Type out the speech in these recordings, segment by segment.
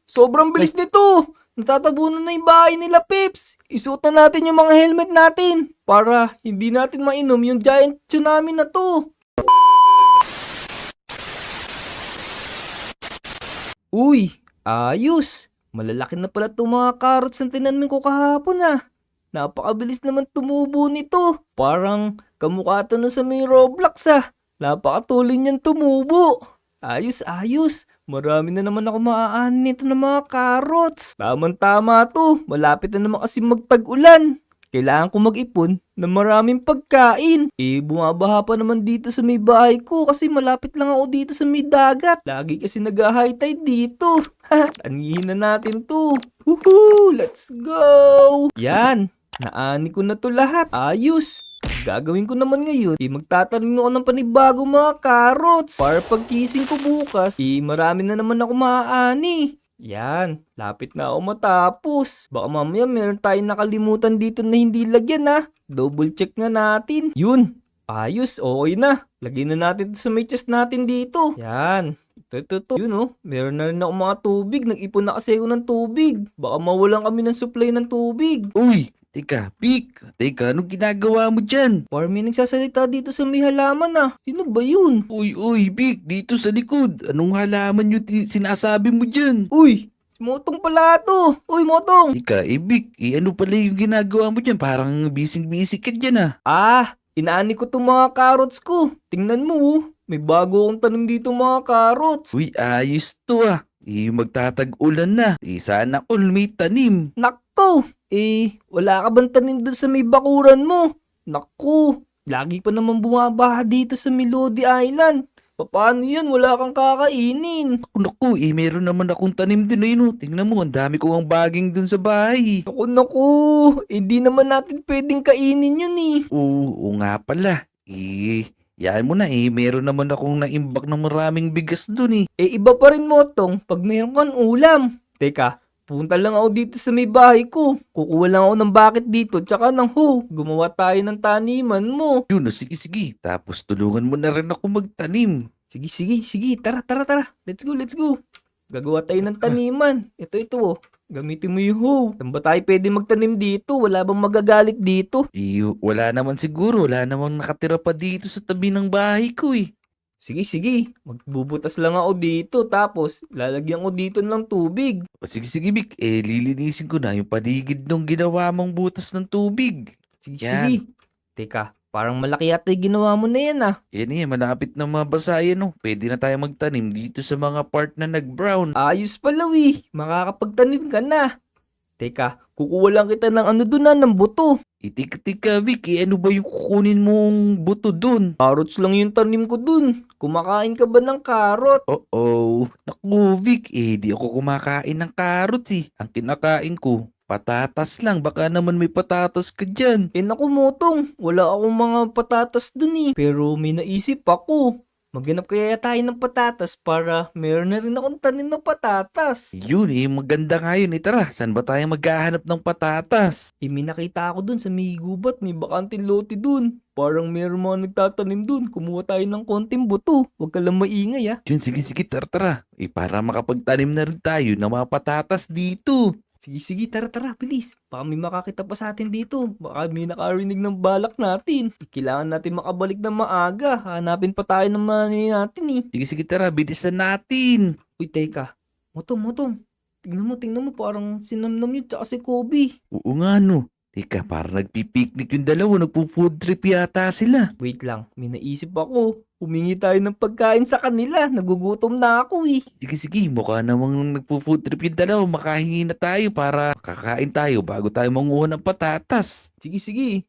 Sobrang bilis nito. Natatabunan na yung bahay nila, Pips. Isuot na natin yung mga helmet natin para hindi natin mainom yung giant tsunami na to. Uy, ayos. Malalaki na pala itong mga carrots na tinanim ko kahapon ah. Napakabilis naman tumubo nito. Parang kamukha to na sa may Roblox ah. Napakatuloy niyan tumubo. Ayos, ayos. Marami na naman ako maaanin nito ng mga carrots. Tama-tama to. Malapit na naman kasi magtag-ulan. Kailangan ko mag-ipon ng maraming pagkain. Bumabaha pa naman dito sa may bahay ko kasi malapit lang ako dito sa may dagat. Lagi kasi nag-high tide dito. Anihin na natin to. Woohoo! Let's go! Yan. Naani ko na to lahat. Ayos. Gagawin ko naman ngayon, magtatanim ako ng panibagong mga carrots. Para pagkising ko bukas, marami na naman ako maaani. Yan, lapit na ako matapos. Baka mamaya meron tayong nakalimutan dito na hindi lagyan ha. Double check nga natin. Yun, ayos, okay na. Lagyan na natin sa may chest natin dito. Yan. Ito. Yun oh, meron na rin ako mga tubig. Nag-ipon na kasi ako ng tubig. Baka mawalan kami ng supply ng tubig. Uy, teka, Vic. Teka, anong ginagawa mo dyan? Parang may nagsasalita dito sa may halaman ah. Sino ba yun? Uy, Vic, dito sa likod. Anong halaman yung sinasabi mo dyan? Uy, si Motong pala to. Uy, Motong. Teka, Vic, ano pala yung ginagawa mo dyan? Parang bising-bising ka dyan Inaani ko tong mga carrots ko. Tingnan mo oh. May bago akong tanim dito mga carrots. Uy, ayos to magtatag-ulan na. Sana all may tanim. Nakko. Wala ka bang tanim doon sa may bakuran mo? Nakko. Lagi pa naman bumabaha dito sa Melody Island. Paano yan? Wala kang kakainin. Naku, meron naman akong tanim din Tingnan mo, ang dami ko ang baging dun sa bahay. Naku. Hindi naman natin pwedeng kainin yun eh. Oo nga pala. Yan mo na meron naman akong naimbak ng maraming bigas dun Iba pa rin Motong pag meron kang ulam. Teka, punta lang ako dito sa may bahay ko. Kukuha lang ako ng bucket dito tsaka ng hoe. Gumawa tayo ng taniman mo. Yun, sige. Tapos tulungan mo na rin ako magtanim. Sige. Tara. Let's go. Gagawa tayo ng taniman. Ito oh. Gamitin mo yung hoe. Saan ba tayo pwede magtanim dito? Wala bang magagalit dito? Wala naman siguro. Wala namang nakatira pa dito sa tabi ng bahay ko Sige. Magbubutas lang ako dito. Tapos, lalagyan ko dito ng tubig. Sige, Vic. Lilinisin ko na yung paligid ng ginawa mong butas ng tubig. Sige. Teka, parang malaki yata yung ginawa mo na yan Yan malapit na mabasa yan Pwede na tayo magtanim dito sa mga part na nag-brown. Ayos pala makakapagtanim ka na. Teka, kukuha lang kita ng ng buto. Tika, Vic, ano ba yung kukunin mong buto dun? Carrots lang yung tanim ko dun. Kumakain ka ba ng carrot? Naku, Vic, di ako kumakain ng carrots Ang kinakain ko, patatas lang. Baka naman may patatas ka dyan. Naku Motong, wala akong mga patatas dun Pero may naisip ako. Maghanap kaya tayo ng patatas para meron na rin akong tanim ng patatas. Yun maganda nga yun Tara, saan ba tayo maghahanap ng patatas? May nakita ako dun sa may gubat, may bakanting lote dun. Parang meron mga nagtatanim dun. Kumuha tayo ng konting buto. Huwag ka lang maingay Yun, sige, tara. Para makapagtanim na rin tayo ng mga patatas dito. Sige, tara, bilis. Baka may makakita pa sa atin dito. Baka may nakarinig ng balak natin. Kailangan natin makabalik ng maaga. Hanapin pa tayo ng money natin Sige, tara, bilisan natin. Uy, teka. Motong. Tingnan mo, parang sinamnam yun tsaka si Kobe. Oo nga Teka, parang nagpipiknik yung dalawa. Nagpo-food trip yata sila. Wait lang, may naisip ako. Humingi tayo ng pagkain sa kanila. Nagugutom na ako Sige, mukha namang nagpo-food trip yung dalawa. Makahingi na tayo para kakain tayo bago tayo manguha ng patatas. Sige.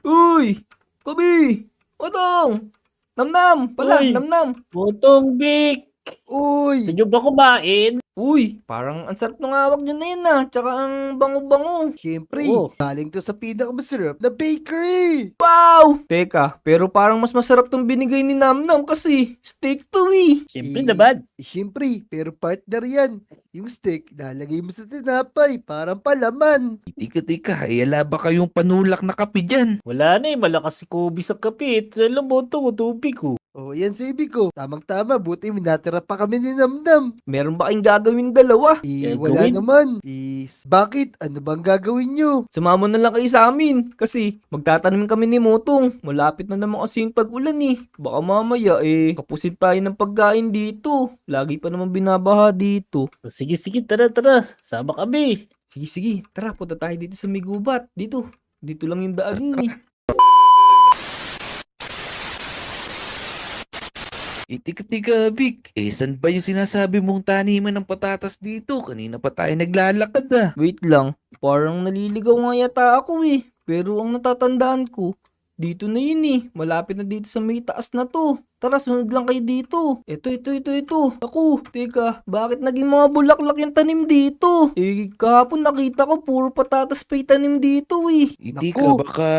Uy! Kobe! Motong! Namnam! Pala, Uy! namnam! Motong, Vic! Uy! Gusto nyo ba kumain? Uy! Parang ang sarap ng hawak nyo na yan Tsaka ang bango-bango. Siyempre, Oo. galing to sa pinakamasarap na bakery. Wow! Teka, pero parang mas masarap tong binigay ni Namnam kasi steak to Siyempre naman. Siyempre, pero partner yan. Yung steak, lalagay mo sa tinapay, parang palaman. Tika, ala ba kayong panulak na kape dyan? Wala na malakas si Kobe sa kape. Alam mo ito, tubig ko. O yan sa ibig ko. Tamang-tama, buti minatira pa kami ni Namnam. Meron ba kayong gagawin dalawa? Wala Gagawin? naman. Bakit? Ano bang gagawin nyo? Sumama na lang kayo sa amin kasi magtatanim kami ni Motong. Malapit na naman kasi yung tag-ulan eh. Baka mamaya kapusin tayo ng pagkain dito. Lagi pa naman binabaha dito. Sige, sige, tara, tara. Sama kami. Sige, sige. Tara, punta tayo dito sa may gubat. Dito. Dito lang yung daan nun eh. Tika, Vic. Saan ba yung sinasabi mong taniman ng patatas dito? Kanina pa tayo naglalakad ah. Wait lang. Parang naliligaw nga yata ako eh. Pero ang natatandaan ko, dito na yun eh. Malapit na dito sa may taas na to. Tara, sunod lang kayo dito. Ito. Ako, teka, bakit naging mga bulaklak yung tanim dito? Kahapon nakita ko puro patatas pa yung tanim dito eh. Hindi Naku. ka baka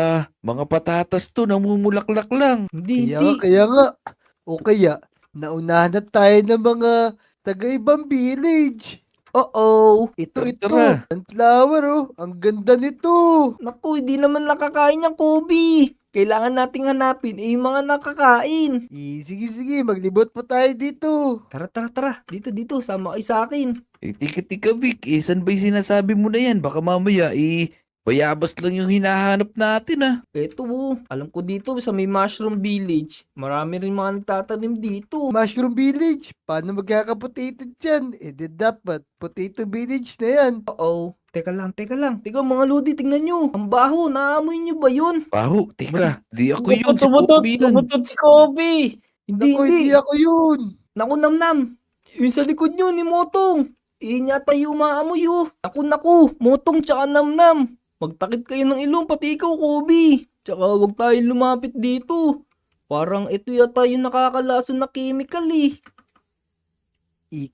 mga patatas to namumulaklak lang. Hindi. Kaya nga. O kaya, naunahan na tayo ng mga taga-ibang village. Oo. Ito, Tara. sunflower oh. Ang ganda nito. Naku, hindi naman nakakain yung Kobe. Kailangan nating hanapin yung mga nakakain. Sige, maglibot po tayo dito. Tara. Dito, sama kayo sa akin. Tika, Vic. Saan ba yung sinasabi mo na yan? Baka mamaya bayabas lang yung hinahanap natin ah. Eto, alam ko dito sa may Mushroom Village. Marami rin mga nagtatanim dito. Mushroom village. Paano magkaka-potato dyan? Dapat potato village na yan. Oo. Teka lang. Teka mga lodi, tingnan nyo. Ang baho, naamoy nyo ba yun? Baho, tika. Di ako yun. Si Tumutot, Kobe yun. tumutot si Kobe. Hindi ako yun. Naku, Namnam. Yung sa likod nyo ni Motong. Iyon yata yung umaamoy Naku, Motong tsaka Namnam. Magtakip kayo ng ilong, pati ikaw, Kobe. Tsaka huwag tayong lumapit dito. Parang ito yata yung nakakalason na chemical eh.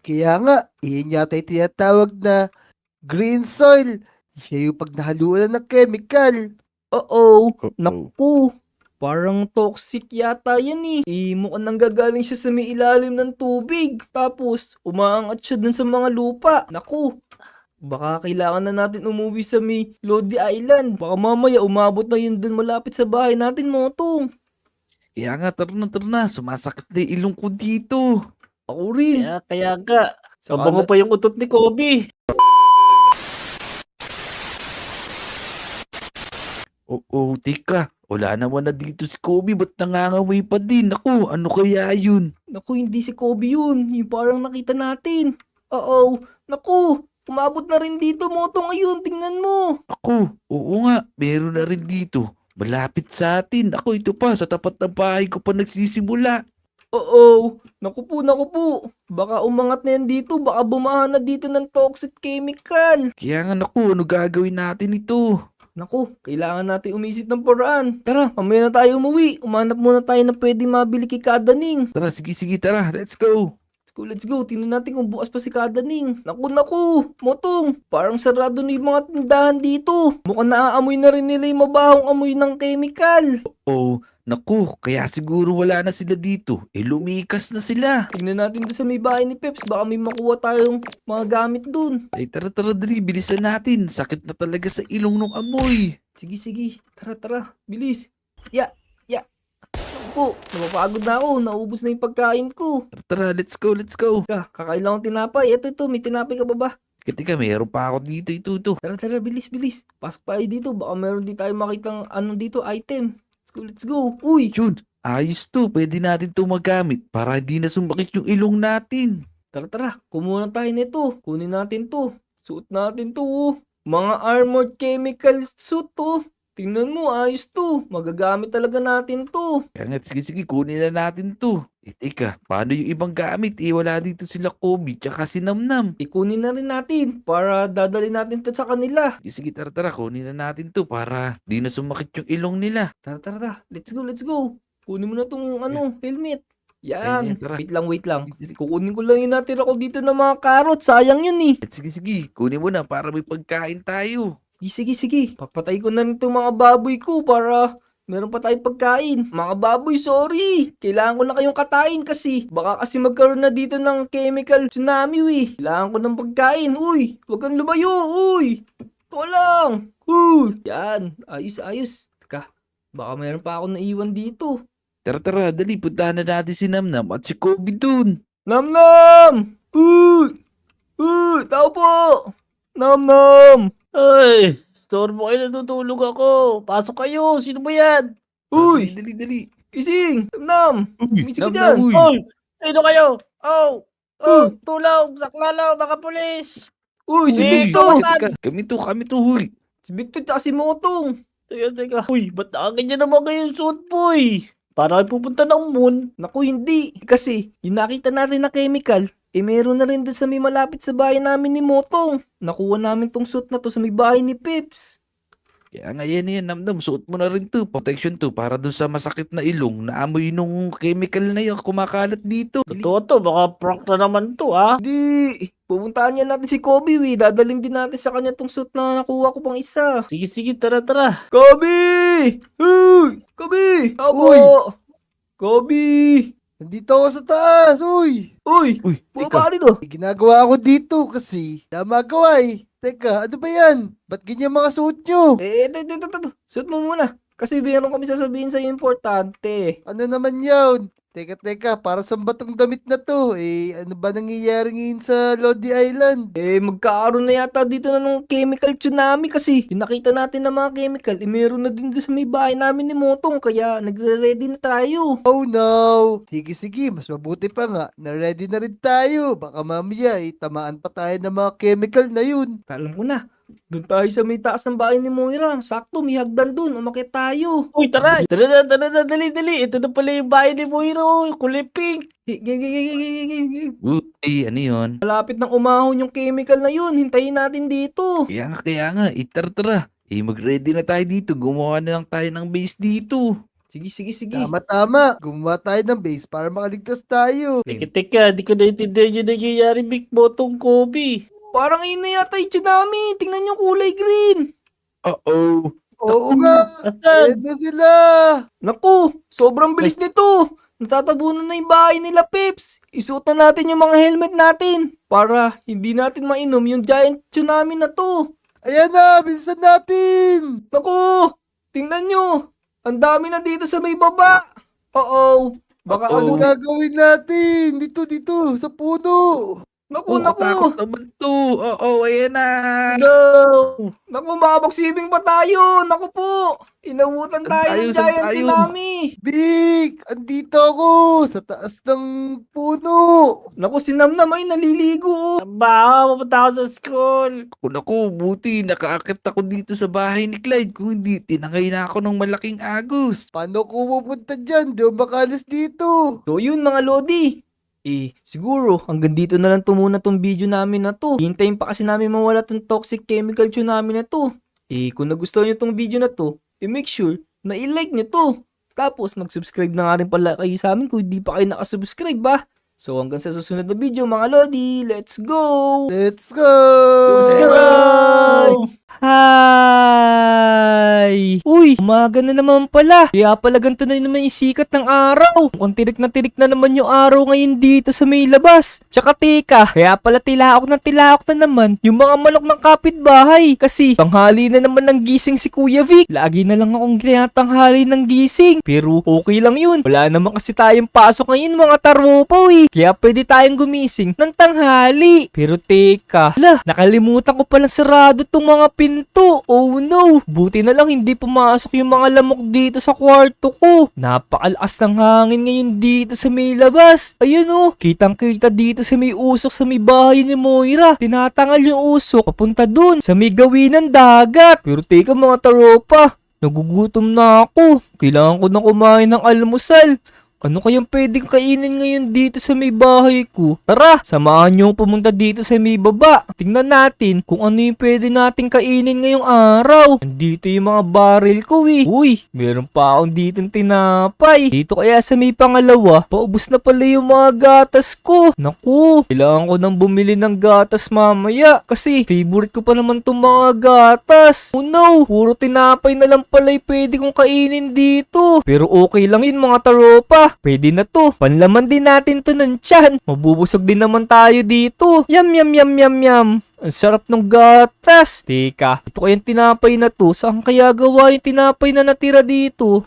Kaya nga, iyan yata yung tinatawag na green soil. Siya yung pag nahaluan ng chemical. Oo. Naku. Parang toxic yata yan eh. Mukhang nanggagaling siya sa may ilalim ng tubig. Tapos, umaangat siya dun sa mga lupa. Naku. Baka kailangan na natin umuwi sa may Lodi Island. Baka mamaya umabot na yun dun malapit sa bahay natin, Motong. Kaya nga, tara na. Sumasakit na yung ilong ko dito. Ako rin. Kaya nga. Saka Mabango na- pa yung utot ni Kobe. Oo, tika. Wala naman na dito si Kobe. Ba't nangangamoy pa din? Ako, ano kaya yun? Naku, hindi si Kobe yun. Yung parang nakita natin. Oo. Naku, umabot na rin dito, Motong. Ayun, tingnan mo. Ako, oo nga. Meron na rin dito. Malapit sa atin. Ako, ito pa. Sa tapat ng bahay ko pa nagsisimula. Oo. Naku po. Baka umangat na yan dito. Baka bumaha na dito ng toxic chemical. Kaya nga, naku, ano gagawin natin ito? Naku, kailangan natin umisip ng paraan. Tara, mamaya na tayo umuwi. Umanap muna tayo na pwede mabili kay Kadaning. Tara, sige, tara. Let's go. Let's go. Tingnan natin kung bukas pa si Kadaning. Naku, Motong. Parang sarado na yung mga tindahan dito. Mukhang naaamoy na rin nila yung mabahong amoy ng chemical. Oo, naku, kaya siguro wala na sila dito. Lumikas na sila. Tingnan natin doon sa may bahay ni Peps. Baka may makuha tayong mga gamit dun. Ay, tara, dali. Bilisan natin. Sakit na talaga sa ilong ng amoy. Sige. Tara. Bilis. Ya. Po, napapagod na ako. Naubos na yung pagkain ko. Tara, let's go. Kakain lang akong tinapay. Ito. May tinapay ka ba ba? Tika, mayroon pa ako dito. Ito. Tara, bilis. Pasok tayo dito. Baka meron din tayo makitang dito, item. Let's go. Uy! Jun, ayos to. Pwede natin to magamit para hindi na sumakit yung ilong natin. Tara. Kumuha tayo nito. Kunin natin to. Suot natin to. Mga armored chemical suit to. Tingnan mo, ayos to. Magagamit talaga natin to. Kaya nga, sige, kunin na natin to. Tika, paano yung ibang gamit? Wala dito sila Kobe, tsaka si Namnam. Ikunin na rin natin para dadali natin to sa kanila. Sige, tara, kunin na natin to para di na sumakit yung ilong nila. Tara. Let's go. Kunin mo na tong helmet. Ayan, Yan. tara. Wait lang. Kukunin ko lang yung natira ko dito ng mga karot. Sayang yun eh. Sige, kunin mo na para may pagkain tayo. Sige. Papatay ko na rin itong mga baboy ko para meron pa tayong pagkain. Mga baboy, sorry. Kailangan ko na kayong katayin kasi baka kasi magkaroon na dito ng chemical tsunami, Kailangan ko ng pagkain. Uy, huwag kang lumayo. Uy, ito lang. Uy, yan. Ayos. Teka, baka meron pa ako naiwan dito. Tara, dali, puntahan na natin si Namnam at si Kobe dun. Namnam! Tao po! Namnam! Ay, store mo kayo, natutulog ako. Pasok kayo, sino ba yan? Uy! Dali. Kising! Namnam! Uy, Misig ka Namnam, dyan. uy. Oy, sino kayo? Oh, Uy. tulong, saklalaw, mga pulis. Uy, si Uy, Victor! kawasan. Kami to, huy. Si Victor tsaka si Motong. Teka. Uy, ba't nakaganyan naman kayo suit, boy? Para kayo pupunta ng moon. Naku, hindi. Kasi, yung nakita natin na chemical, meron na rin dun sa may malapit sa bahay namin ni Motong. Nakuha namin tong suit na to sa may bahay ni Pips. Kaya nga yan, Namnam, suot mo na rin to. Protection to, para dun sa masakit na ilong na amoy nung chemical na yun kumakalat dito. Totoo to, baka prank na naman to, ha? Hindi. Pupuntahan niya natin si Kobe, Dadalhin din natin sa kanya tong suit na nakuha ko pang isa. Sige, tara. Kobe! Uy! Kobe! Ako! Uy! Kobe! Nandito ako sa taas, uy! Uy! Uy, Bumaba ka dito! May ginagawa ako dito kasi magawa eh. Teka, ano ba yan? Ba't ganyan mga suot nyo? Ito. Suot mo muna. Kasi meron kami sasabihin sa'yo importante. Ano naman yun? Teka, para saan ba tong damit na to? Ano ba nangyayari ngayon sa Lodi Island? Magkakaroon na yata dito na ng chemical tsunami kasi yung nakita natin na mga chemical, meron na din doon sa may bahay namin ni Motong kaya nagre-ready na tayo. Oh no! Sige, mas mabuti pa nga na ready na rin tayo. Baka mamaya tamaan pa tayo ng mga chemical na yun. Alam ko na, doon tayo sa may taas ng bahay ni Moira. Sakto, may hagdan doon, umakyat tayo. Uy, tara na, dali. Ito na pala yung bahay ni Moiro, yung kulay pink. Uy, ano yun? Malapit nang umahon yung chemical na yun, hintayin natin dito. Kaya nga, tara. Mag-ready na tayo dito. Gumawa na lang tayo ng base dito. Sige. Tama. Gumawa tayo ng base para makaligtas tayo. Teka, di ko naintindihan yung nangyayari, Big Botong Kobe. Parang ayun na yata yung tsunami. Tingnan yung kulay green. Uh-oh. Oo nga! Asan? Ayan na sila! Naku, sobrang bilis nito. Natatabunan na yung bahay nila, Pips. Isuot na natin yung mga helmet natin para hindi natin mainom yung giant tsunami na to. Ayan na! Bilisan natin! Naku, tingnan nyo. Ang dami na dito sa may baba. Oo. Baka Ano Oo. gagawin natin? Dito, sa puno! Naku. Takot naman to. Ayan na. Go! Naku, makapagsibing pa tayo. Naku po. Inabutan tayo ng Saan giant tayo? tsunami. Big! Andito ako! Sa taas ng puno! Naku, si Namnam ay naliligo. Baka mapunta ako sa school. Naku, buti. Nakaakit ako dito sa bahay ni Clyde. Kung hindi, tinangay na ako ng malaking agos. Paano ko pupunta dyan? Di ako makalas dito! So yun mga Lodi. Siguro hanggang dito na lang to muna tong video namin na to. Hintayin pa kasi namin mawala tong toxic chemical tsunami na to. Kung nagustuhan nyo tong video na to, make sure na i-like nyo to. Tapos mag-subscribe na nga rin pala kayo sa amin kung hindi pa kayo nakasubscribe ba. So hanggang sa susunod na video mga Lodi, let's go! Let's go! Subscribe! Hi! Uy, umaga na naman pala. Kaya pala ganito na naman yung sikat ng araw. Mukhang tirik na naman yung araw ngayon dito sa may labas. Tsaka teka, kaya pala tilaok na naman yung mga manok ng kapitbahay. Kasi tanghali na naman ng gising si Kuya Vic. Lagi na lang akong tinatanghali ng gising. Pero okay lang yun. Wala naman kasi tayong pasok ngayon mga tarupaw Kaya pwede tayong gumising ng tanghali. Pero teka, nakalimutan ko palang sarado tong mga pinto. Oh no, buti na lang hindi pumasok yung mga lamok dito sa kwarto ko. Napakalakas ng hangin ngayon dito sa may labas. Ayun oh, kitang kita dito sa may usok sa may bahay ni Moira. Tinatangal yung usok papunta dun sa may gawin ng dagat. Pero teka mga taropa, nagugutom na ako. Kailangan ko na kumain ng almusal. Ano kayang pwedeng kainin ngayon dito sa may bahay ko? Tara, samahan niyo pumunta dito sa may baba. Tingnan natin kung ano yung pwede nating kainin ngayong araw. Nandito yung mga baril ko Uy, meron pa akong ditong tinapay. Dito kaya sa may pangalawa, paubos na pala yung mga gatas ko. Naku, kailangan ko nang bumili ng gatas mamaya. Kasi favorite ko pa naman tong mga gatas. Oh no, puro tinapay na lang pala yung pwede kong kainin dito. Pero okay lang yun mga taropa. Pwede na to. Panlaman din natin to ng tiyan. Mabubusog din naman tayo dito. Yum. Ang sarap ng gatas. Teka, ito kayang tinapay na to. Saan kaya gawa yung tinapay na natira dito?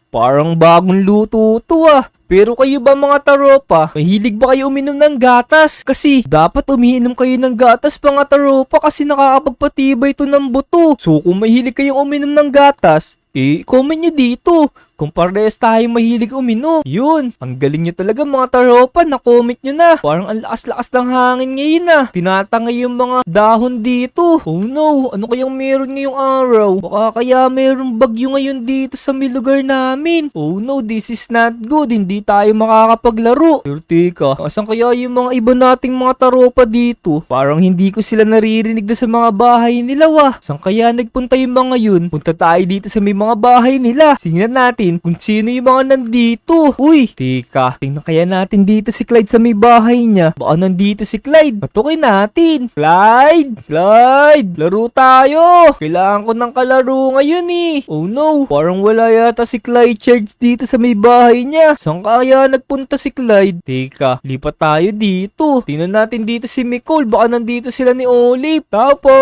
Parang bagong luto to ah. Pero kayo ba mga taropa, mahilig ba kayo uminom ng gatas? Kasi dapat umiinom kayo ng gatas mga taropa kasi nakakapagpatibay to ng buto. So kung mahilig kayong uminom ng gatas, comment nyo dito kung parehas tayo mahilig uminom. Yun, ang galing nyo talaga mga taropa, na-comment nyo na. Parang ang lakas-lakas ng hangin ngayon ah. Tinatangay yung mga dahon dito. Oh no, ano kayang meron ngayong araw? Baka kaya merong bagyo ngayon dito sa may lugar namin. Oh no, this is not good. Hindi tayo makakapaglaro. Pero teka, asan kaya yung mga iba nating mga taropa dito? Parang hindi ko sila naririnig na sa mga bahay nila wah. Saan kaya nagpunta yung mga yun? Punta tayo dito sa may mga bahay nila. Tingnan natin kung sino yung mga nandito. Uy, teka, tingnan kaya natin dito si Clyde sa may bahay niya. Baka nandito si Clyde. Patukin natin. Clyde, laro tayo. Kailangan ko ng kalaro ngayon eh. Oh no, parang wala yata si Clyde Charge dito sa may bahay niya. Saan kaya nagpunta si Clyde? Teka, lipat tayo dito. Tingnan natin dito si Nicole. Baka nandito sila ni Olive. Tao po.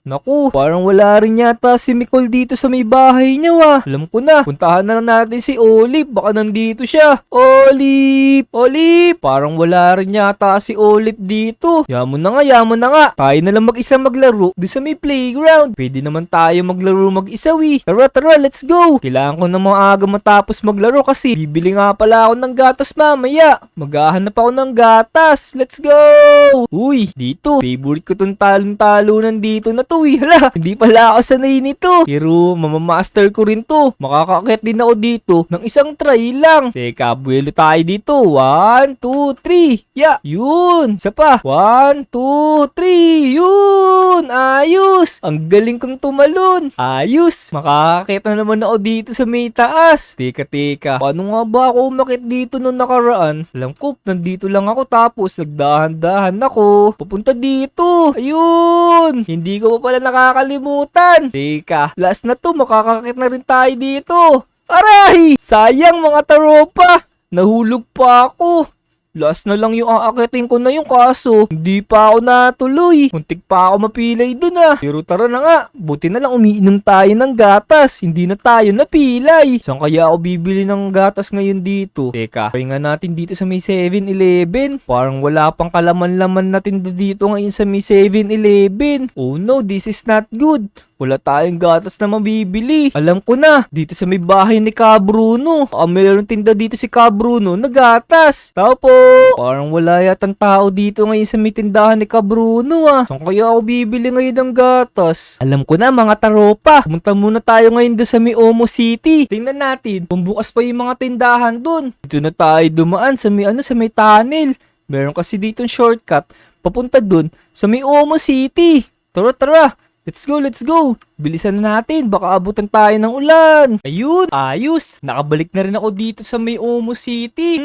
Naku, parang wala rin yata si Nicole dito sa may bahay niya wah. Alam ko na, puntahan na lang natin si Olive. Baka nandito siya. Olive, parang wala rin yata si Olive dito. Yaman na nga. Tayo na lang mag-isa maglaro doon sa may playground. Pwede naman tayo maglaro mag-isa wi. Tara, let's go. Kailangan ko na maaga matapos maglaro kasi bibili nga pala ako ng gatas mamaya. Maghahanap ako ng gatas. Let's go. Uy, dito. Favorite ko tong talon-talunan dito na to eh. Hala, hindi pala ako sanay nito. Pero mamamaster ko rin to. Makakakit din ako dito ng isang try lang. Teka, buwelo tayo dito. 1, 2, 3. Yeah, yun. Isa pa. 1, 2, 3. Yun. Ayos. Ang galing kong tumalon. Ayos. Makakakit na naman ako dito sa may taas. Teka. Paano nga ba ako umakit dito nung nakaraan? Alam ko, nandito lang ako tapos nagdahan-dahan ako. Papunta dito. Ayun. Hindi ko pa pala nakakalimutan. Teka, last na to. Makakakit na rin tayo dito. Aray! Sayang mga taropa. Nahulog pa ako. Last na lang yung aakitin ko na yung kaso. Hindi pa ako natuloy. Muntik pa ako mapilay dun ah. Pero tara na nga. Buti na lang umiinom tayo ng gatas. Hindi na tayo napilay. Saan kaya ako bibili ng gatas ngayon dito? Teka, pahinga natin dito sa may 7-Eleven. Parang wala pang kalaman-laman natin dito ngayon sa may 7-Eleven. Oh no, this is not good. Wala tayong gatas na mabibili. Alam ko na, dito sa may bahay ni Ka Bruno. Mayroong tinda dito si Ka Bruno na gatas. Tao po. Parang wala yatang tao dito ngayon sa may tindahan ni Ka Bruno ah. Saan kaya ako bibili ngayon ng gatas? Alam ko na mga taropa. Pumunta muna tayo ngayon doon sa may Omo City. Tingnan natin kung bukas pa yung mga tindahan doon. Dito na tayo dumaan sa may tunnel. Meron kasi ditong shortcut papunta doon sa may Omo City. Tara. Let's go. Bilisan na natin. Baka abutan tayo ng ulan. Ayun. Ayos. Nakabalik na rin ako dito sa may Omo City.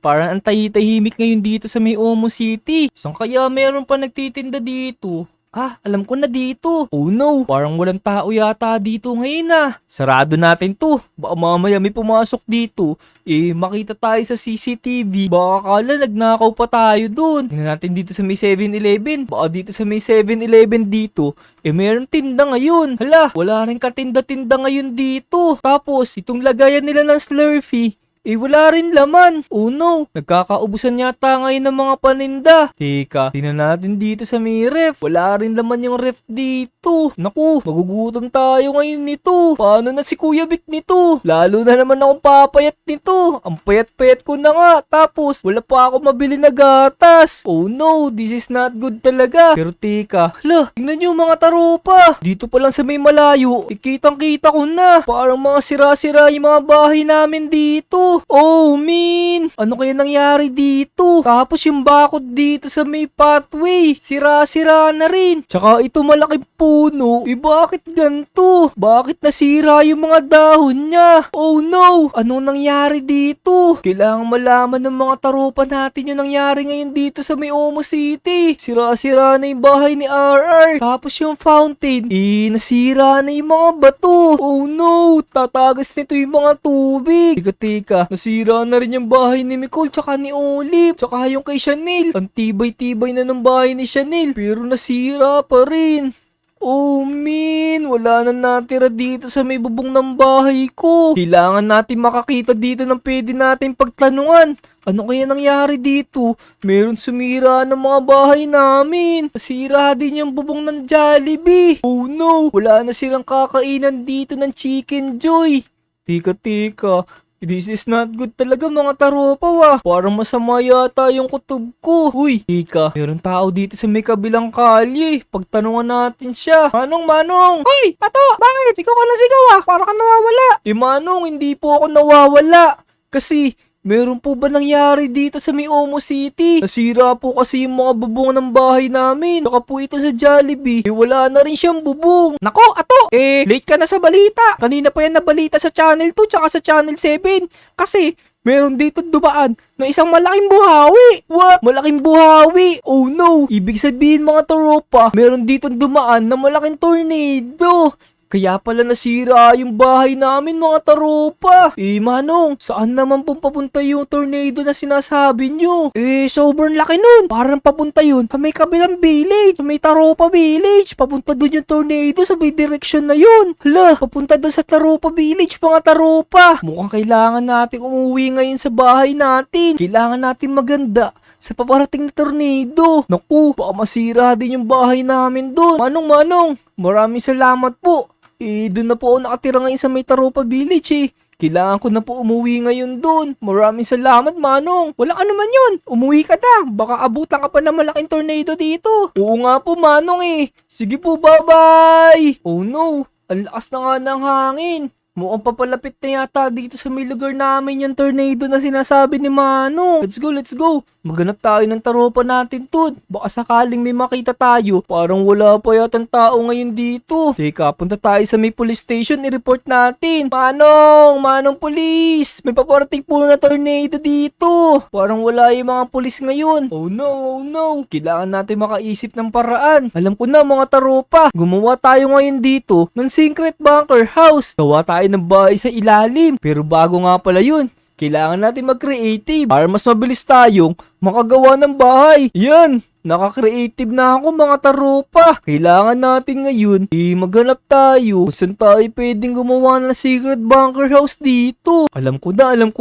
Parang ang tahimik ngayon dito sa may Omo City. Saan kaya meron pa nagtitinda dito? Alam ko na dito. Oh no, parang walang tao yata dito ngayon ah. Sarado natin to. Baka mamaya may pumasok dito. Makita tayo sa CCTV. Baka kala nagnakaw pa tayo dun. Tingnan natin dito sa may 7-Eleven. Baka dito sa may 7-Eleven dito, meron tinda ngayon. Hala, wala rin katinda-tinda ngayon dito. Tapos, itong lagayan nila ng Slurpee, wala rin laman. Oh no, nagkakaubusan yata ngayon ng mga paninda. Teka, tingnan natin dito sa may ref. Wala rin laman yung ref dito. Naku, magugutom tayo ngayon nito. Paano na si Kuya Vic nito? Lalo na naman akong papayat nito. Ang payat-payat ko na nga. Tapos, wala pa ako mabili na gatas. Oh no, this is not good talaga. Pero teka, hala, tingnan nyo mga taropa. Dito pa lang sa may malayo, kitang-kita ko na. Parang mga sira-sira yung mga bahay namin dito. Oh, min! Ano kaya nangyari dito? Tapos yung bakod dito sa may pathway, sira-sira na rin. Tsaka ito malaking puno. Bakit ganito? Bakit nasira yung mga dahon niya? Oh no! Anong nangyari dito? Kailangan malaman ng mga taropa natin yung nangyari ngayon dito sa may Omo City. Sira-sira na yung bahay ni RR. Tapos yung fountain, nasira na yung mga bato. Oh no! Tatagas nito yung mga tubig. Tika. Nasira na rin yung bahay ni Nicole tsaka ni Olive. Tsaka yung kay Chanel. Ang tibay-tibay na ng bahay ni Chanel. Pero nasira pa rin. Oh, min, wala na natira dito sa may bubong ng bahay ko. Kailangan natin makakita dito ng pwede natin pagtanungan. Ano kaya nangyari dito? Meron sumira ng mga bahay namin. Nasira din yung bubong ng Jollibee. Oh no, wala na silang kakainan dito ng Chicken Joy. Tika. This is not good talaga mga taropa Parang masama yata yung kutob ko. Uy, tika, meron tao dito sa may kabilang kalye. Pagtanungan natin siya. Manong! Hoy, Pato! Bakit? Ikaw ka lang sigaw Para ka nawawala. Manong, hindi po ako nawawala. Kasi, meron po ba nangyari dito sa may Omo City? Nasira po kasi yung mga bubong ng bahay namin. Saka po ito sa Jollibee. Wala na rin siyang bubong. Nako, Ato! Late ka na sa balita. Kanina pa yan nabalita sa Channel 2 tsaka sa Channel 7. Kasi, meron dito dumaan na isang malaking buhawi. What? Malaking buhawi? Oh no! Ibig sabihin mga tropa, meron dito dumaan na malaking tornado. Kaya pala nasira yung bahay namin mga taropa. Manong, saan naman pong papunta yung tornado na sinasabi nyo? Sobrang laki nun. Parang papunta yun sa may kabilang village. Sa may taropa village. Papunta dun yung tornado sa may direction na yun. Hala, papunta dun sa taropa village mga taropa. Mukhang kailangan natin umuwi ngayon sa bahay natin. Kailangan natin maganda sa paparating na tornado. Naku, baka masira din yung bahay namin dun. Manong, maraming salamat po. Doon na po ako nakatira ngayon sa may Taropa Village Kailangan ko na po umuwi ngayon doon. Maraming salamat, Manong. Wala ka naman yun. Umuwi ka na. Baka abutan ka pa ng malaking tornado dito. Oo nga po, Manong Sige po, bye-bye. Oh no, ang lakas na nga ng hangin. Mukhang papalapit na yata dito sa may lugar namin yung tornado na sinasabi ni Manong. Let's go. Maghanap tayo ng taropa natin, Tod. Baka sakaling may makita tayo. Parang wala pa yatang tao ngayon dito. Teka, punta tayo sa may police station, i-report natin. Manong police! May paparating po na tornado dito. Parang wala yung mga police ngayon. Oh no. Kailangan natin makaisip ng paraan. Alam ko na mga taropa. Gumawa tayo ngayon dito ng secret bunker house. Gawa tayo ng bahay sa ilalim. Pero bago nga pala yun, kailangan natin mag-creative para mas mabilis tayong makagawa ng bahay. Yan, naka-creative na ako mga taropa. Kailangan natin ngayon, maghanap tayo kung saan tayo pwedeng gumawa ng secret bunker house dito. Alam ko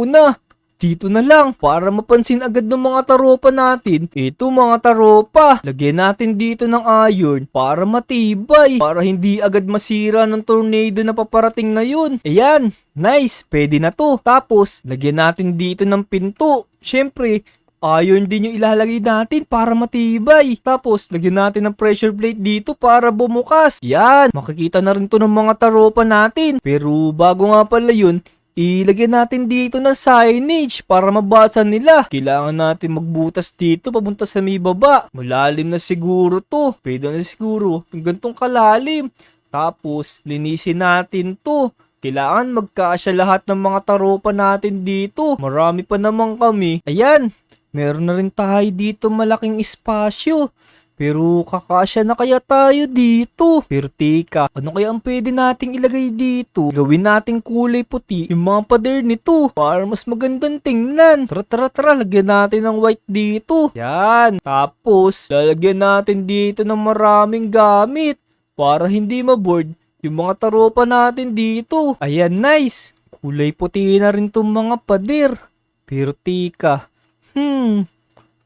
na. Dito na lang para mapansin agad ng mga taropa natin. Ito mga taropa, lagyan natin dito ng iron para matibay. Para hindi agad masira ng tornado na paparating na yun. Ayan, nice, pwede na to. Tapos, lagyan natin dito ng pinto. Syempre, iron din yung ilalagay natin para matibay. Tapos, lagyan natin ng pressure plate dito para bumukas. Yan, makikita na rin to ng mga taropa natin. Pero bago nga pala yun, ilagyan natin dito ng signage para mabasa nila. Kailangan natin magbutas dito papunta sa may baba. Malalim na siguro to. Pwede na siguro yung gantong kalalim. Tapos, linisin natin to. Kailangan magkasya lahat ng mga taropa natin dito. Marami pa naman kami. Ayan, meron na rin tayo dito malaking espasyo. Pero kakasya na kaya tayo dito? Pero teka, ano kaya ang pwede nating ilagay dito? Gawin nating kulay puti yung mga pader nito para mas magandang tingnan. Tara, lagyan natin ng white dito. Yan. Tapos, lalagyan natin dito ng maraming gamit para hindi maboard yung mga taropa natin dito. Ayan, nice. Kulay puti na rin tong mga pader. Pero teka,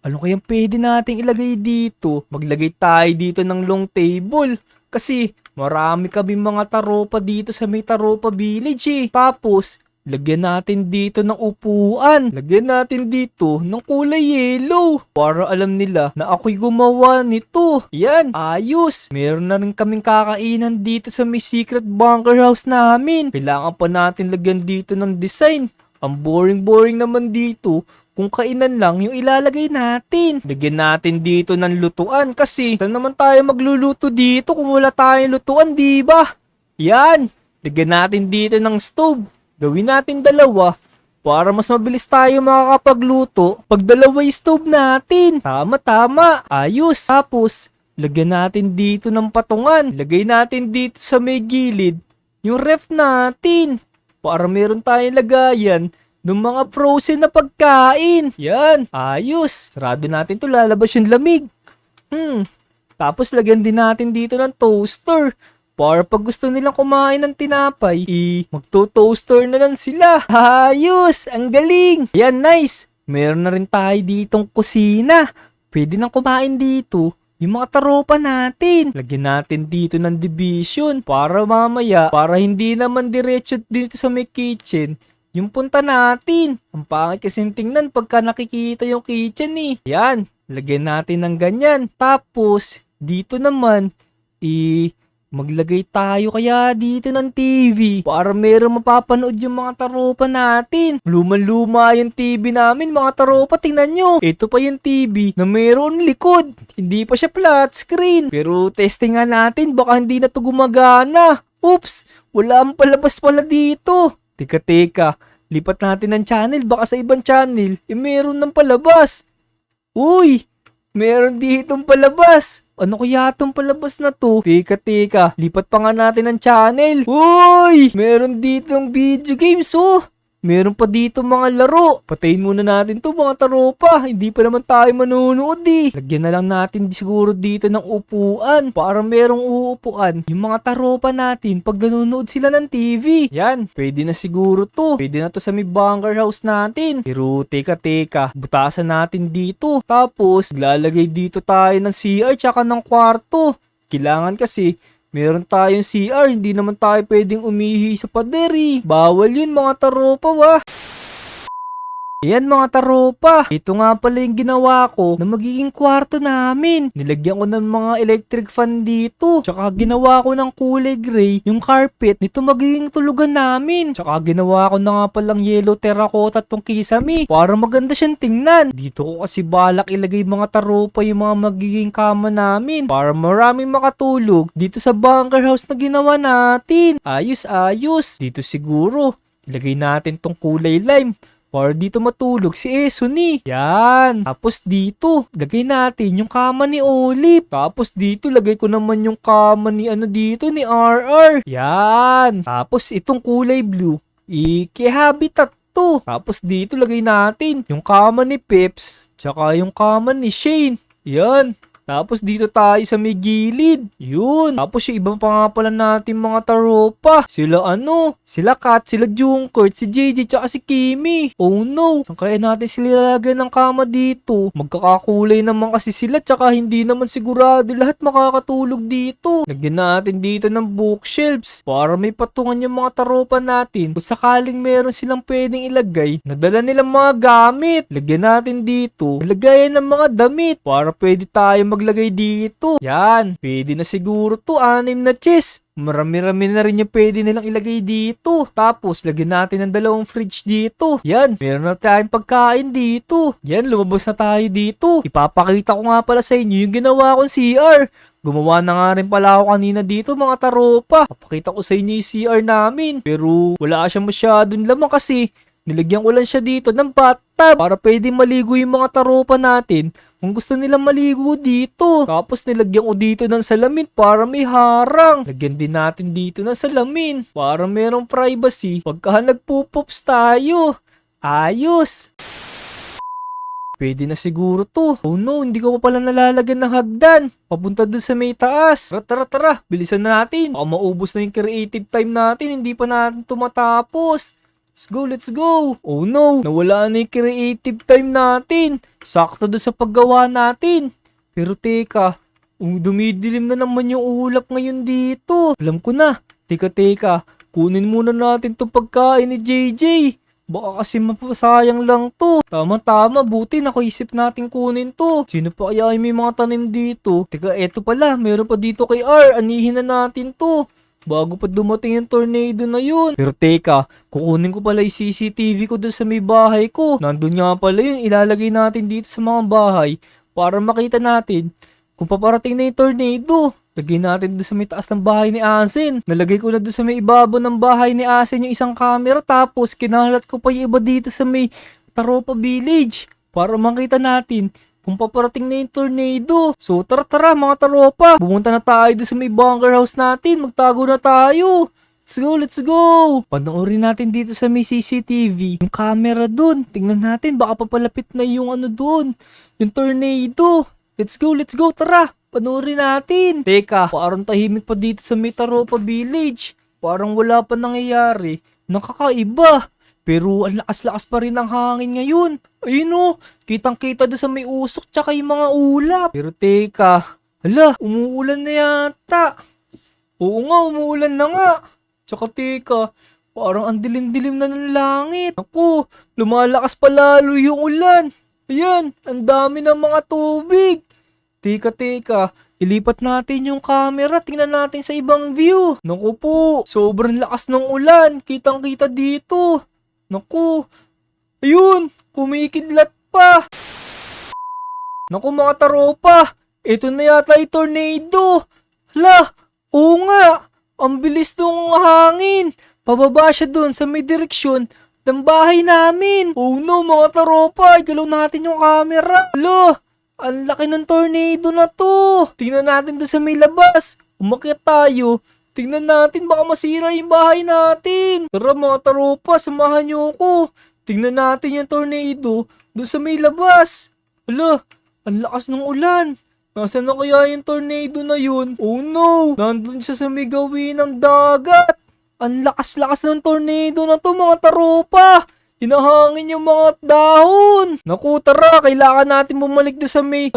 ano kayang pwede nating ilagay dito? Maglagay tayo dito ng long table. Kasi marami kami mga taropa dito sa may taropa village Tapos, lagyan natin dito ng upuan. Lagyan natin dito ng kulay yellow. Para alam nila na ako'y gumawa nito. Yan, ayos. Meron na rin kaming kakainan dito sa may secret bunker house namin. Kailangan pa natin lagyan dito ng design. Ang boring naman dito. Kung kainan lang yung ilalagay natin. Lagyan natin dito ng lutuan kasi saan naman tayo magluluto dito kung wala tayong lutuan, diba? Yan. Lagyan natin dito ng stove. Gawin natin dalawa para mas mabilis tayo makakapagluto pag dalawa yung stove natin. Tama. Ayos. Tapos, lagyan natin dito ng patungan. Lagay natin dito sa may gilid yung ref natin para meron tayong lagayan ng mga frozen na pagkain. Yan, ayos. Sarado natin to, lalabas yung lamig. Tapos lagyan din natin dito ng toaster. Para pag gusto nilang kumain ng tinapay, magto-toaster na lang sila. Ayos! Ang galing! Yan, nice! Meron na rin tayo ditong kusina. Pwede nang kumain dito yung mga taropa natin. Lagyan natin dito ng division para mamaya, para hindi naman diretso dito sa may kitchen yung punta natin. Ang pangit kasing tingnan pagka nakikita yung kitchen eh. Yan, lagyan natin ng ganyan. Tapos, dito naman, maglagay tayo kaya dito ng TV para meron mapapanood yung mga taropa natin. Luma-luma yung TV namin mga taropa, tingnan nyo. Ito pa yung TV na meron likod. Hindi pa siya flat screen. Pero testing nga natin, baka hindi na to gumagana. Oops, wala ang palabas pala dito. Teka, lipat natin ng channel. Baka sa ibang channel, meron ng palabas. Uy, meron ditong palabas. Ano kaya itong palabas na to? Teka, lipat pa nga natin ng channel. Uy, meron ditong video games oh. Meron pa dito mga laro. Patayin muna natin to mga taropa. Hindi pa naman tayo manunood eh. Lagyan na lang natin siguro dito ng upuan. Para merong uupuan yung mga taropa natin pag nanonood sila ng TV. Yan, pwede na siguro to. Pwede na to sa may bunker house natin. Pero teka, butasan natin dito. Tapos, lalagay dito tayo ng CR tsaka ng kwarto. Kailangan kasi meron tayong CR, hindi naman tayo pwedeng umihi sa pader eh. Bawal yun mga taropa wa. Ayan mga taropa, ito nga pala yung ginawa ko na magiging kwarto namin. Nilagyan ko ng mga electric fan dito. Tsaka ginawa ko ng kulay gray yung carpet nito magiging tulugan namin. Tsaka ginawa ko na nga palang yellow terracotta tong kisame para maganda siyang tingnan. Dito ko kasi balak ilagay mga taropa yung mga magiging kama namin para maraming makatulog dito sa bunker house na ginawa natin. Ayos. Dito siguro ilagay natin tong kulay lime para dito matulog si Esuni. Yan. Tapos dito, lagay natin yung kama ni Olive. Tapos dito, lagay ko naman yung kama ni dito, ni RR. Yan. Tapos itong kulay blue, iki-habitat to. Tapos dito, lagay natin yung kama ni Peps, tsaka yung kama ni Shane. Yan. Tapos dito tayo sa may gilid. Yun. Tapos yung ibang pa nga pala natin mga taropa. Sila Kat, sila Junkert, si JJ, tsaka si Kimi. Oh no. Saan kaya natin sila lagyan ng kama dito? Magkakakulay naman kasi sila, tsaka hindi naman sigurado lahat makakatulog dito. Lagyan natin dito ng bookshelves para may patungan yung mga taropa natin. Kung sakaling meron silang pwedeng ilagay, nadala nilang mga gamit. Lagyan natin dito, lagayan ng mga damit para pwede tayo maglagay dito. Yan, pwede na siguro to 6 na chest. Marami-rami na rin yung pwede nilang ilagay dito. Tapos, lagyan natin ng 2 fridge dito. Yan, meron na tayong pagkain dito. Yan, lumabas na tayo dito. Ipapakita ko nga pala sa inyo yung ginawa kong CR. Gumawa na nga rin pala ako kanina dito mga taropa. Papakita ko sa inyo yung CR namin. Pero, wala siya masyadong laman kasi nilagyan ko lang siya dito ng bathtub para pwede maligo yung mga taropa natin kung gusto nilang maligo dito. Tapos nilagyan ko dito ng salamin para may harang. Lagyan din natin dito ng salamin para merong privacy pagka nagpupops tayo. Ayos! Pwede na siguro to. Oh no, hindi ko pa pala nalalagyan ng hagdan papunta dun sa may taas. Tara, bilisan natin. Baka maubos na yung creative time natin, hindi pa natin tumatapos. Let's go. Oh no, nawala na yung creative time natin. Sakto doon sa paggawa natin. Pero teka, dumidilim na naman yung ulap ngayon dito. Alam ko na. Teka, kunin muna natin tong pagkain ni JJ. Baka kasi mapasayang lang to. Tama, buti nakuisip natin kunin to. Sino pa kaya may mga tanim dito? Teka, eto pala, meron pa dito kay R. Anihin na natin to bago pa dumating yung tornado na yun. Pero teka, kukunin ko pala yung CCTV ko doon sa may bahay ko. Nandun nga pala yun, ilalagay natin dito sa mga bahay para makita natin kung paparating na yung tornado. Lagay natin doon sa may taas ng bahay ni Asen. Nalagay ko na doon sa may ibabaw ng bahay ni Asen yung isang camera. Tapos kinalat ko pa yung iba dito sa may Taropa Village para makita natin kung paparating na yung tornado. So tara mga taropa, bumunta na tayo doon sa may bunker house natin. Magtago na tayo. Let's go. Panoorin natin dito sa may CCTV yung camera doon. Tingnan natin baka papalapit na yung doon, yung tornado. Let's go, tara. Panoorin natin. Teka, parang tahimik pa dito sa Mitaropa Village. Parang wala pa nangyayari. Nakakaiba. Pero ang lakas-lakas pa rin ang hangin ngayon. Ayun o, kitang-kita doon sa may usok tsaka yung mga ulap. Pero teka, hala, umuulan na yata. Oo nga, umuulan na nga. Tsaka teka, parang ang dilim-dilim na ng langit. Ako, lumalakas pa lalo yung ulan. Ayan, ang dami ng mga tubig. Teka, ilipat natin yung camera, tingnan natin sa ibang view. Naku po, sobrang lakas ng ulan, kitang-kita dito. Naku, ayun, kumikidlat pa. Naku mga taropa, ito na yata yung tornado. Hala, oo nga, ang bilis ng hangin. Pababa siya dun sa may direksyon ng bahay namin. Oh no mga taropa, igalaw natin yung camera. Hala, ang laki ng tornado na to. Tingnan natin doon sa may labas. Umakyat tayo. Tingnan natin baka masira yung bahay natin. Tara mga taropa, samahan niyo ako. Tingnan natin yung tornado doon sa may labas. Hala, ang lakas ng ulan. Nasaan na kaya yung tornado na yun? Oh no, nandun siya sa may gawin ng dagat. Ang lakas-lakas ng tornado na to mga taropa. Hinahangin yung mga dahon. Naku, tara, kailangan natin bumalik doon sa may,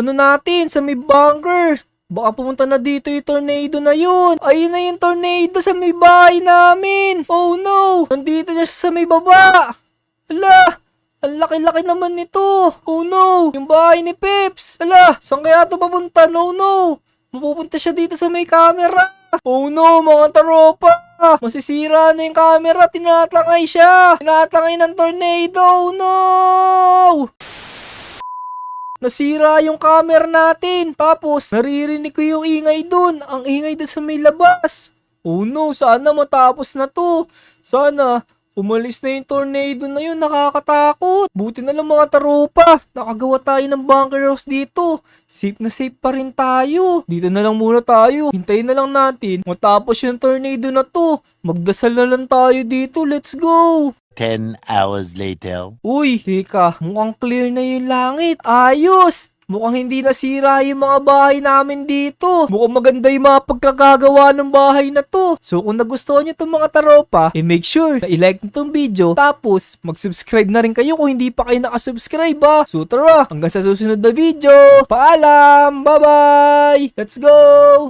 sa may bunker. Baka pumunta na dito yung tornado na yun. Ayun na yung tornado sa may bahay namin. Oh no, nandito siya sa may baba. Hala, ang laki-laki naman nito. Oh no, yung bahay ni Peps. Hala, saan kaya ito papunta? No, no. Mapupunta siya dito sa may camera. Oh no, mga taropa. Masisira na yung camera. Tinatangay siya. Tinatangay ng tornado. Oh no! Nasira yung camera natin. Tapos, naririnig ko yung ingay dun. Ang ingay dun sa may labas. Oh no, sana matapos na to. Sana, umalis na yung tornado na yun. Nakakatakot. Buti na lang mga taropa. Nakagawa tayo ng bunker house dito. Safe na safe pa rin tayo. Dito na lang muna tayo. Hintayin na lang natin. Matapos yung tornado na to. Magdasal na lang tayo dito. Let's go! 10 hours later. Uy, teka. Mukhang clear na yung langit. Ayos! Mukhang hindi nasira yung mga bahay namin dito. Mukhang maganda yung mga pagkakagawa ng bahay na to. So kung nagustuhan nyo itong mga taropa, make sure na i-like nyo itong video. Tapos, mag-subscribe na rin kayo kung hindi pa kayo nakasubscribe ha. So tara, hanggang sa susunod na video. Paalam! Bye-bye! Let's go!